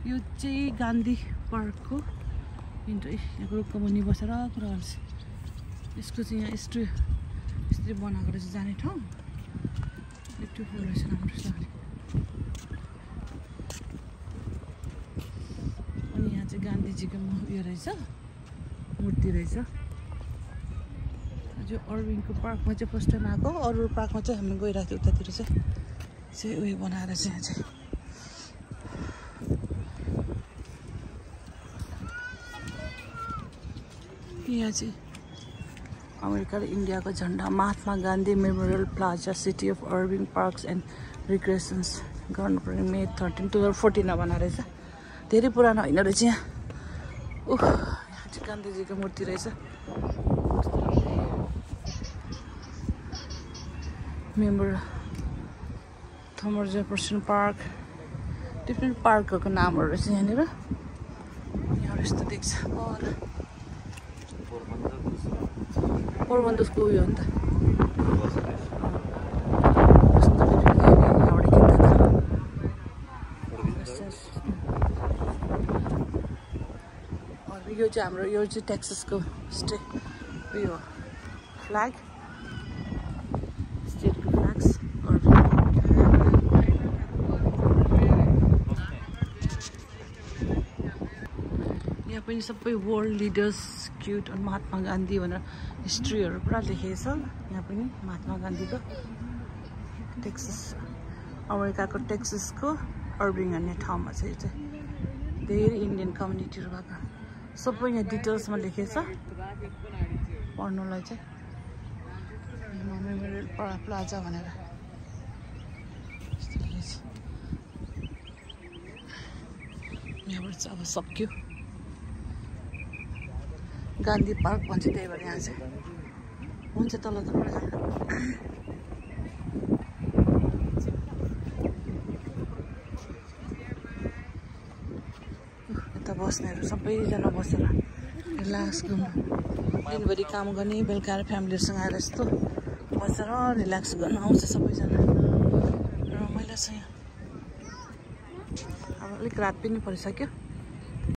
यो चाहिँ गान्धी पार्कको इन्ट्री यहाँको रुखको मुनि बसेर कुरा गर्छ यसको चाहिँ यहाँ यसरी बनाएको रहेछ जाने ठाउँ ब्युटिफुल रहेछ राम्रो छ अनि यहाँ चाहिँ गान्धीजीको उयो रहेछ मूर्ति रहेछ जो अर्बिङको पार्कमा चाहिँ फर्स्ट टाइम आएको अरू पार्कमा चाहिँ हामी गइरहेको थियो उतातिर चाहिँ उयो बनाएर चाहिँ यहाँ चाहिँ यहाँ चाहिँ अमेरिका र इन्डियाको झन्डा Mahatma Gandhi memorial plaza city of अर्बिङ पार्क्स एन्ड रिक्रिएसन्स गर्नुपर्ने मे 13, 2014 बनाएर रहेछ धेरै पुरानो होइन रहेछ यहाँ यहाँ चाहिँ गान्धीजीको मूर्ति रहेछ member Thomas Jefferson park different पार्कहरूको नामहरू रहेछ यहाँनिर यहाँहरू यस्तो देख्छ पोरबन्दरको उयो हो नि त यो चाहिँ हाम्रो यो चाहिँ टेक्ससको उयो फ्ल्याग स्टेटको फ्ल्याग्स यहाँ पनि सबै वर्ल्ड लिडर्स क्युट अनि महात्मा गान्धी भनेर हिस्ट्रीहरू पुरा लेखेको छ यहाँ पनि महात्मा गान्धीको टेक्सस अमेरिकाको टेक्ससको अर्बिङ भन्ने ठाउँमा चाहिँ धेरै इन्डियन कम्युनिटीहरू भएको सबै यहाँ डिटेल्समा लेखेको छ पढ्नुलाई चाहिँ मेमोरियल प्लाजा भनेर यहाँबाट चाहिँ अब सक्यो गान्धी पार्क भन्छ त्यही भएर यहाँ चाहिँ हुन्छ तल तलबाट जानु यता बस्नेहरू सबैजना बसेर रिल्याक्स गर्नु दिनभरि काम गर्ने बेलुका फ्यामिलीहरूसँग आएर यस्तो बसेर रिल्याक्स गर्न आउँछ सबैजना रमाइलो छ यहाँ अब अलिक रात पनि परिसक्यो